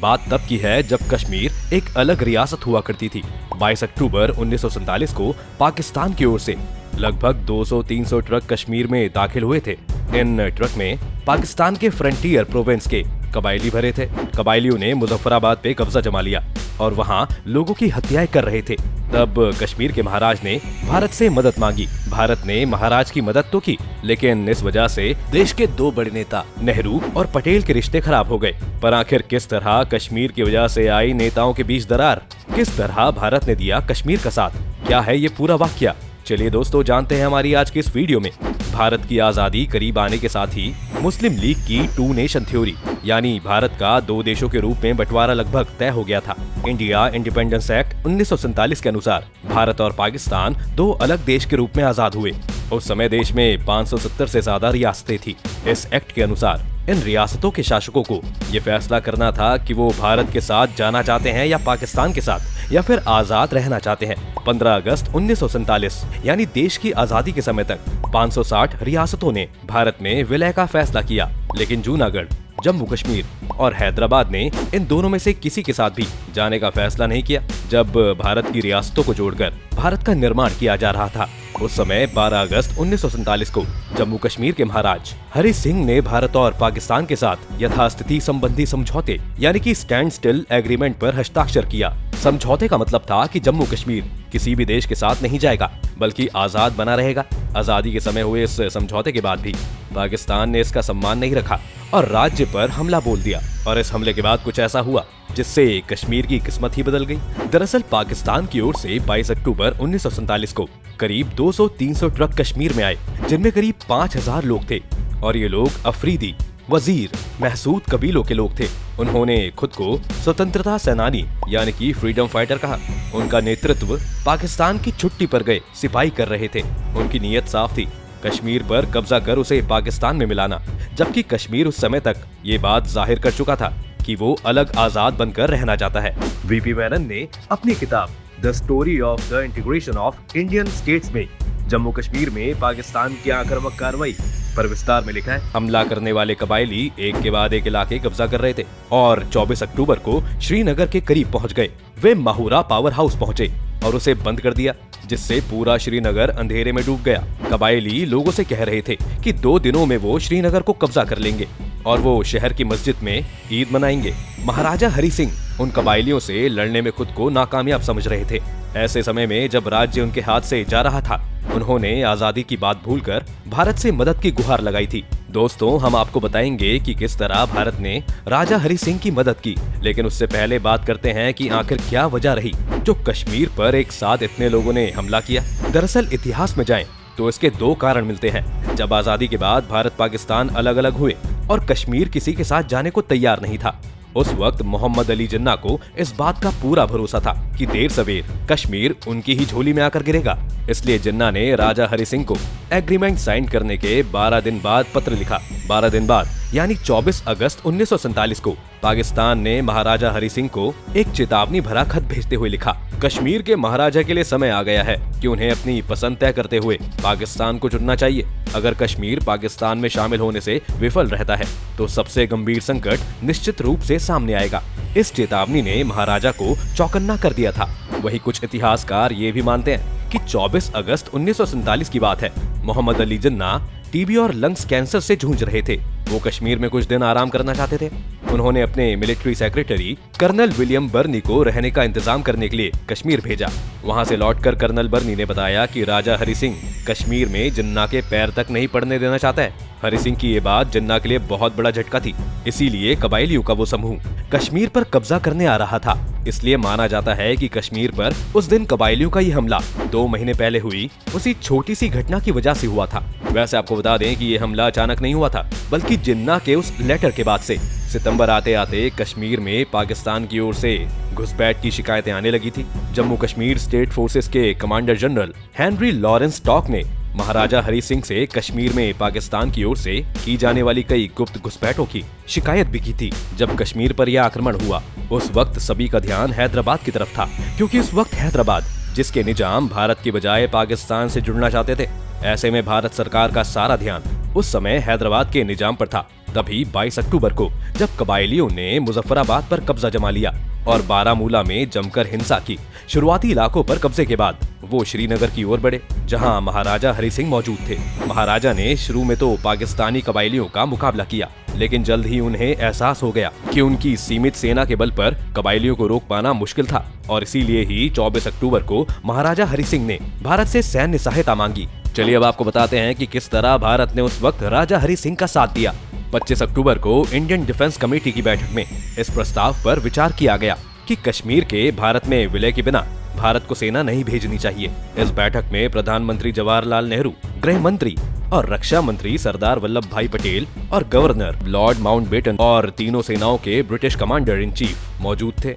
बात तब की है जब कश्मीर एक अलग रियासत हुआ करती थी। 22 अक्टूबर 1947 को पाकिस्तान की ओर से लगभग 200-300 ट्रक कश्मीर में दाखिल हुए थे। इन ट्रक में पाकिस्तान के फ्रंटियर प्रोविंस के कबायली भरे थे। कबायलियों ने मुजफ्फराबाद पे कब्जा जमा लिया और वहाँ लोगों की हत्याएं कर रहे थे। तब कश्मीर के महाराज ने भारत से मदद मांगी। भारत ने महाराज की मदद तो की, लेकिन इस वजह से देश के दो बड़े नेता नेहरू और पटेल के रिश्ते खराब हो गए। पर आखिर किस तरह कश्मीर की वजह से आई नेताओं के बीच दरार, किस तरह भारत ने दिया कश्मीर का साथ, क्या है ये पूरा वाकया? चलिए दोस्तों, जानते हैं हमारी आज की इस वीडियो में। भारत की आजादी करीब आने के साथ ही मुस्लिम लीग की टू नेशन थ्योरी, यानी भारत का दो देशों के रूप में बंटवारा लगभग तय हो गया था। इंडिया इंडिपेंडेंस एक्ट 1947 के अनुसार भारत और पाकिस्तान दो अलग देश के रूप में आजाद हुए। उस समय देश में 570 से ज्यादा रियासतें थी। इस एक्ट के अनुसार इन रियासतों के शासकों को ये फैसला करना था कि वो भारत के साथ जाना चाहते हैं या पाकिस्तान के साथ, या फिर आजाद रहना चाहते हैं। 15 अगस्त 1947 यानी देश की आजादी के समय तक 560 रियासतों ने भारत में विलय का फैसला किया, लेकिन जूनागढ़, जम्मू कश्मीर और हैदराबाद ने इन दोनों में से किसी के साथ भी जाने का फैसला नहीं किया। जब भारत की रियासतों को जोड़कर भारत का निर्माण किया जा रहा था, उस समय 12 अगस्त 1947 को जम्मू कश्मीर के महाराज हरि सिंह ने भारत और पाकिस्तान के साथ यथास्थिति संबंधी समझौते यानी कि स्टैंड स्टिल एग्रीमेंट पर हस्ताक्षर किया। समझौते का मतलब था कि जम्मू कश्मीर किसी भी देश के साथ नहीं जाएगा, बल्कि आजाद बना रहेगा। आजादी के समय हुए इस समझौते के बाद भी पाकिस्तान ने इसका सम्मान नहीं रखा और राज्य पर हमला बोल दिया, और इस हमले के बाद कुछ ऐसा हुआ जिससे कश्मीर की किस्मत ही बदल गई। दरअसल पाकिस्तान की ओर से 22 अक्टूबर 1947 को करीब 200-300 ट्रक कश्मीर में आए, जिनमें करीब 5000 लोग थे, और ये लोग अफरीदी, वजीर, महसूद कबीलों के लोग थे। उन्होंने खुद को स्वतंत्रता सेनानी यानी कि फ्रीडम फाइटर कहा। उनका नेतृत्व पाकिस्तान की छुट्टी पर गए सिपाही कर रहे थे। उनकी नीयत साफ थी, कश्मीर पर कब्जा कर उसे पाकिस्तान में मिलाना, जबकि कश्मीर उस समय तक ये बात जाहिर कर चुका था कि वो अलग आजाद बनकर रहना चाहता है। वीपी मेनन ने अपनी किताब the story of the integration of Indian states में जम्मू कश्मीर में पाकिस्तान की आक्रामक कार्रवाई पर विस्तार में लिखा है। हमला करने वाले कबायली एक के बाद एक इलाके कब्जा कर रहे थे और 24 अक्टूबर को श्रीनगर के करीब पहुंच गए। वे माहूरा पावर हाउस पहुंचे और उसे बंद कर दिया, जिससे पूरा श्रीनगर अंधेरे में डूब गया। कबायली लोगों से कह रहे थे कि 2 दिनों में वो श्रीनगर को कब्जा कर लेंगे और वो शहर की मस्जिद में ईद मनाएंगे। महाराजा हरि सिंह उन कबायलियों से लड़ने में खुद को नाकामयाब समझ रहे थे। ऐसे समय में जब राज्य उनके हाथ से जा रहा था, उन्होंने आजादी की बात भूलकर भारत से मदद की गुहार लगाई थी। दोस्तों, हम आपको बताएंगे कि किस तरह भारत ने राजा हरि सिंह की मदद की, लेकिन उससे पहले बात करते हैं कि आखिर क्या वजह रही जो कश्मीर पर एक साथ इतने लोगों ने हमला किया। दरअसल इतिहास में जाएं तो इसके 2 कारण मिलते हैं। जब आजादी के बाद भारत पाकिस्तान अलग अलग हुए और कश्मीर किसी के साथ जाने को तैयार नहीं था, उस वक्त मोहम्मद अली जिन्ना को इस बात का पूरा भरोसा था कि देर सवेर कश्मीर उनकी ही झोली में आकर गिरेगा। इसलिए जिन्ना ने राजा हरि सिंह को एग्रीमेंट साइन करने के 12 दिन बाद पत्र लिखा। 12 दिन बाद यानी 24 अगस्त 1947 को पाकिस्तान ने महाराजा हरि सिंह को एक चेतावनी भरा खत भेजते हुए लिखा, कश्मीर के महाराजा के लिए समय आ गया है कि उन्हें अपनी पसंद तय करते हुए पाकिस्तान को चुनना चाहिए। अगर कश्मीर पाकिस्तान में शामिल होने से विफल रहता है तो सबसे गंभीर संकट निश्चित रूप से सामने आएगा। इस चेतावनी ने महाराजा को चौकन्ना कर दिया था। वहीं कुछ इतिहासकार ये भी मानते हैं कि 24 अगस्त 1947 की बात है। मोहम्मद अली जिन्ना टीबी और लंग्स कैंसर से जूझ रहे थे। वो कश्मीर में कुछ दिन आराम करना चाहते थे। उन्होंने अपने मिलिट्री सेक्रेटरी कर्नल विलियम बर्नी को रहने का इंतजाम करने के लिए कश्मीर भेजा। वहां से लौटकर कर्नल बर्नी ने बताया कि राजा हरि सिंह कश्मीर में जिन्ना के पैर तक नहीं पड़ने देना चाहता है। हरि सिंह की ये बात जिन्ना के लिए बहुत बड़ा झटका थी। इसीलिए कबायलियों का वो समूह कश्मीर पर कब्जा करने आ रहा था। इसलिए माना जाता है कि कश्मीर पर उस दिन कबायलियों का ये हमला 2 महीने पहले हुई उसी छोटी सी घटना की वजह से हुआ था। वैसे आपको बता दें कि ये हमला अचानक नहीं हुआ था, बल्कि जिन्ना के उस लेटर के बाद से। सितंबर आते आते कश्मीर में पाकिस्तान की ओर से घुसपैठ की शिकायतें आने लगी थी। जम्मू कश्मीर स्टेट फोर्सेस के commander general Henry Lawrence talk ने महाराजा हरि सिंह से कश्मीर में पाकिस्तान की ओर से की जाने वाली कई गुप्त घुसपैठों की शिकायत भी की थी। जब कश्मीर पर यह आक्रमण हुआ, उस वक्त सभी का ध्यान हैदराबाद की तरफ था, क्योंकि उस वक्त हैदराबाद, जिसके निजाम भारत की बजाय पाकिस्तान से जुड़ना चाहते थे, ऐसे में भारत सरकार का सारा ध्यान उस समय हैदराबाद के निजाम पर था। तभी 22 अक्टूबर को जब कबायलियों ने मुजफ्फराबाद पर कब्जा जमा लिया और बारामूला में जमकर हिंसा की। शुरुआती इलाकों पर कब्जे के बाद वो श्रीनगर की ओर बढ़े, जहां महाराजा हरि सिंह मौजूद थे। महाराजा ने शुरू में तो पाकिस्तानी कबायलियों का मुकाबला किया, लेकिन जल्द ही उन्हें एहसास हो गया कि उनकी सीमित सेना के बल पर कबायलियों को रोक पाना मुश्किल था, और इसीलिए ही 24 अक्टूबर को महाराजा हरि सिंह ने भारत से सैन्य सहायता मांगी। चलिए अब आपको बताते हैं कि किस तरह भारत ने उस वक्त राजा हरि सिंह का साथ दिया। 25 अक्टूबर को इंडियन डिफेंस कमेटी की बैठक में इस प्रस्ताव पर विचार किया गया कि कश्मीर के भारत में विलय के बिना भारत को सेना नहीं भेजनी चाहिए। इस बैठक में प्रधानमंत्री जवाहरलाल नेहरू, गृह मंत्री और रक्षा मंत्री सरदार वल्लभ भाई पटेल और गवर्नर लॉर्ड माउंटबेटन और तीनों सेनाओं के ब्रिटिश कमांडर इन चीफ मौजूद थे।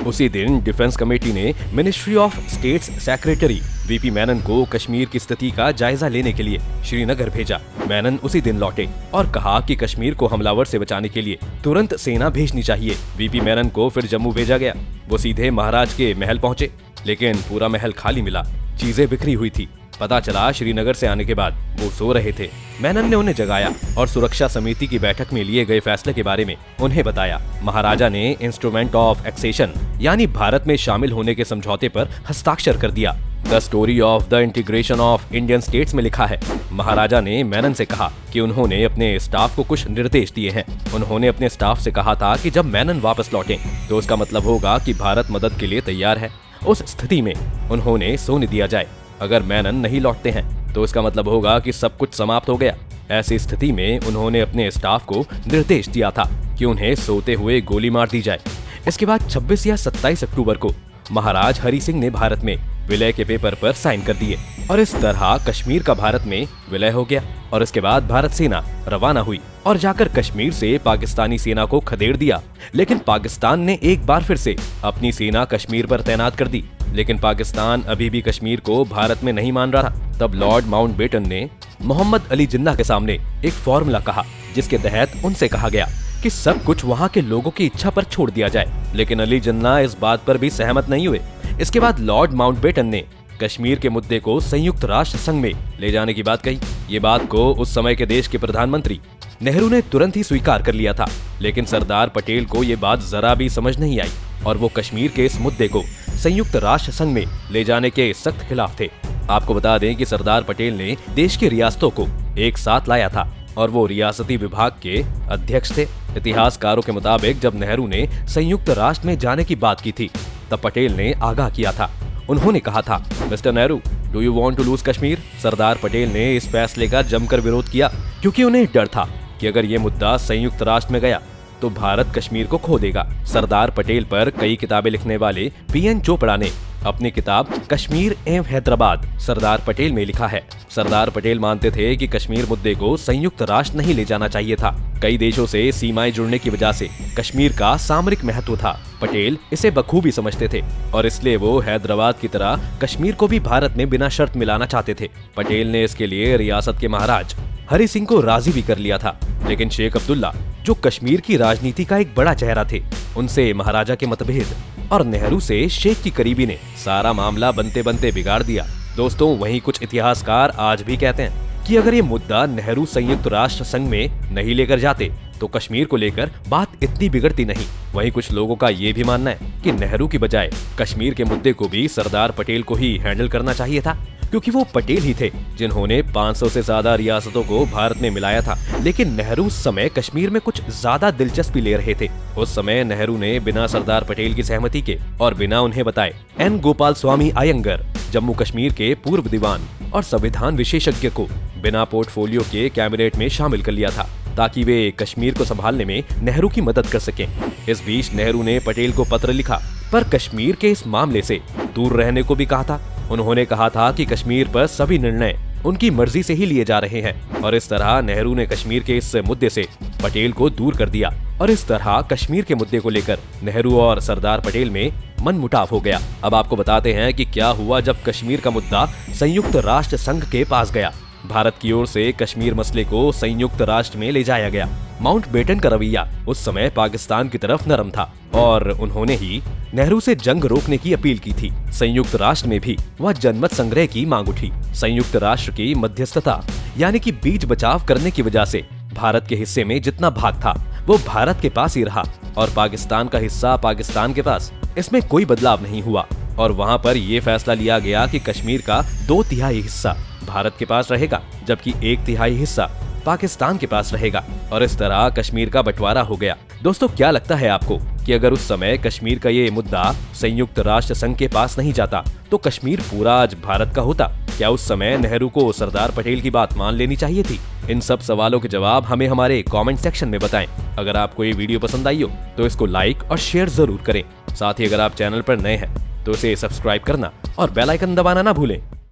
उसी दिन डिफेंस कमेटी ने ministry of states secretary VP Menon को कश्मीर की स्थिति का जायजा लेने के लिए श्रीनगर भेजा। मेनन उसी दिन लौटे और कहा कि कश्मीर को हमलावर से बचाने के लिए तुरंत सेना भेजनी चाहिए। वीपी मेनन को फिर जम्मू भेजा गया। वो सीधे महाराज के महल पहुंचे, लेकिन पूरा महल खाली मिला, चीजें बिखरी हुई थी। पता चला श्रीनगर से आने के बाद वो सो रहे थे। मेनन ने उन्हें जगाया और सुरक्षा समिति की बैठक में लिए गए फैसले के बारे में उन्हें बताया। महाराजा ने इंस्ट्रूमेंट ऑफ एक्सेशन यानी भारत में शामिल होने के समझौते पर हस्ताक्षर कर दिया। The story of the integration of Indian states में लिखा है, महाराजा ने मेनन से कहा कि उन्होंने अपने स्टाफ को कुछ निर्देश दिए हैं। उन्होंने अपने स्टाफ से कहा था कि जब मेनन वापस लौटें तो उसका मतलब होगा कि भारत मदद के लिए तैयार है। उस स्थिति में उन्होंने सोने दिया जाए। अगर मेनन नहीं लौटते हैं तो इसका मतलब होगा कि सब कुछ समाप्त हो गया। ऐसी स्थिति में उन्होंने अपने स्टाफ को निर्देश दिया था कि उन्हें सोते हुए गोली मार दी जाए। इसके बाद 26 या 27 अक्टूबर को महाराज हरि सिंह ने भारत में विलय के पेपर पर साइन कर दिए और इस तरह कश्मीर का भारत में विलय हो गया। और इसके बाद भारत सेना रवाना हुई और जाकर कश्मीर से पाकिस्तानी सेना को खदेड़ दिया। लेकिन पाकिस्तान ने एक बार फिर से अपनी सेना कश्मीर पर तैनात कर दी, लेकिन पाकिस्तान अभी भी कश्मीर को भारत में नहीं मान रहा था। तब लॉर्ड माउंटबेटन ने मोहम्मद अली जिन्ना के सामने एक फॉर्मूला कहा, जिसके तहत उनसे कहा गया कि सब कुछ वहाँ के लोगों की इच्छा पर छोड़ दिया जाए। लेकिन अली जिन्ना इस बात पर भी सहमत नहीं हुए। इसके बाद लॉर्ड माउंटबेटन ने कश्मीर के मुद्दे को संयुक्त राष्ट्र संघ में ले जाने की बात कही। ये बात को उस समय के देश के प्रधानमंत्री नेहरू ने तुरंत ही स्वीकार कर लिया था, लेकिन सरदार पटेल को ये बात जरा भी समझ नहीं आई और वो कश्मीर के इस मुद्दे को संयुक्त राष्ट्र संघ में ले जाने के सख्त खिलाफ थे। आपको बता दें कि सरदार पटेल ने देश की रियासतों को एक साथ लाया था और वो रियासती विभाग के अध्यक्ष थे। इतिहासकारों के मुताबिक जब नेहरू ने संयुक्त राष्ट्र में जाने की बात की थी, तब पटेल ने आगाह किया था। उन्होंने कहा था, mister Nehru, do you want to lose Kashmir? Sardar Patel ने इस फैसले का जमकर विरोध किया, क्योंकि उन्हें डर था कि अगर ये मुद्दा संयुक्त राष्ट्र में गया तो भारत कश्मीर को खो देगा। सरदार पटेल पर कई किताबें लिखने वाले पीएन चोपड़ा ने अपनी किताब कश्मीर एवं हैदराबाद सरदार पटेल में लिखा है। सरदार पटेल मानते थे कि कश्मीर मुद्दे को संयुक्त राष्ट्र नहीं ले जाना चाहिए था। कई देशों से सीमाएं जुड़ने की वजह से कश्मीर का सामरिक महत्व था। पटेल इसे बखूबी समझते थे और इसलिए वो हैदराबाद की तरह कश्मीर को भी भारत में बिना शर्त मिलाना चाहते थे। पटेल ने इसके लिए रियासत के महाराज हरि सिंह को राजी भी कर लिया था, लेकिन शेख अब्दुल्ला, जो कश्मीर की राजनीति का एक बड़ा चेहरा थे, उनसे महाराजा के मतभेद और नेहरू से शेख की करीबी ने सारा मामला बनते बनते बिगाड़ दिया। दोस्तों, वहीं कुछ इतिहासकार आज भी कहते हैं कि अगर ये मुद्दा नेहरू संयुक्त राष्ट्र संघ में नहीं लेकर जाते तो कश्मीर को लेकर बात इतनी बिगड़ती नहीं। वहीं कुछ लोगों का ये भी मानना है कि नेहरू की बजाय कश्मीर के मुद्दे को भी सरदार पटेल को ही हैंडल करना चाहिए था, क्योंकि वो पटेल ही थे जिन्होंने 500 से ज्यादा रियासतों को भारत में मिलाया था। लेकिन नेहरू उस समय कश्मीर में कुछ ज्यादा दिलचस्पी ले रहे थे। उस समय नेहरू ने बिना सरदार पटेल की सहमति के और बिना उन्हें बताए एन गोपाल स्वामी अयंगर, जम्मू कश्मीर के पूर्व दीवान और संविधान विशेषज्ञ को बिना पोर्टफोलियो के कैबिनेट में शामिल कर लिया था, ताकि वे कश्मीर को संभालने में नेहरू की मदद कर सकें। इस बीच नेहरू ने पटेल को पत्र लिखा, पर कश्मीर के इस मामले से दूर रहने को भी कहा था। उन्होंने कहा था कि कश्मीर पर सभी निर्णय उनकी मर्जी से ही लिए जा रहे हैं और इस तरह नेहरू ने कश्मीर के इस मुद्दे से पटेल को दूर कर दिया और इस तरह कश्मीर के मुद्दे को लेकर नेहरू और सरदार पटेल में मनमुटाव हो गया। अब आपको बताते हैं कि क्या हुआ जब कश्मीर का मुद्दा संयुक्त राष्ट्र संघ के पास गया। भारत की ओर से कश्मीर मसले को संयुक्त राष्ट्र में ले जाया गया। माउंटबेटन का रवैया उस समय पाकिस्तान की तरफ नरम था और उन्होंने ही नेहरू से जंग रोकने की अपील की थी। संयुक्त राष्ट्र में भी वह जनमत संग्रह की मांग उठी। संयुक्त राष्ट्र की मध्यस्थता यानी कि बीच बचाव करने की वजह से भारत के हिस्से में जितना भाग था वो भारत के पास ही रहा और पाकिस्तान का हिस्सा पाकिस्तान के पास। इसमें कोई बदलाव नहीं हुआ और वहाँ पर ये फैसला लिया गया कि कश्मीर का 2/3 हिस्सा भारत के पास रहेगा जबकि 1/3 हिस्सा पाकिस्तान के पास रहेगा और इस तरह कश्मीर का बंटवारा हो गया। दोस्तों, क्या लगता है आपको कि अगर उस समय कश्मीर का ये मुद्दा संयुक्त राष्ट्र संघ के पास नहीं जाता तो कश्मीर पूरा आज भारत का होता? क्या उस समय नेहरू को सरदार पटेल की बात मान लेनी चाहिए थी? इन सब सवालों के जवाब हमें हमारे कमेंट सेक्शन में बताएं। अगर आपको ये वीडियो पसंद आई हो तो इसको लाइक और शेयर जरूर करें। साथ ही अगर आप चैनल पर नए हैं तो इसे सब्सक्राइब करना और बेल आइकन दबाना ना भूलें।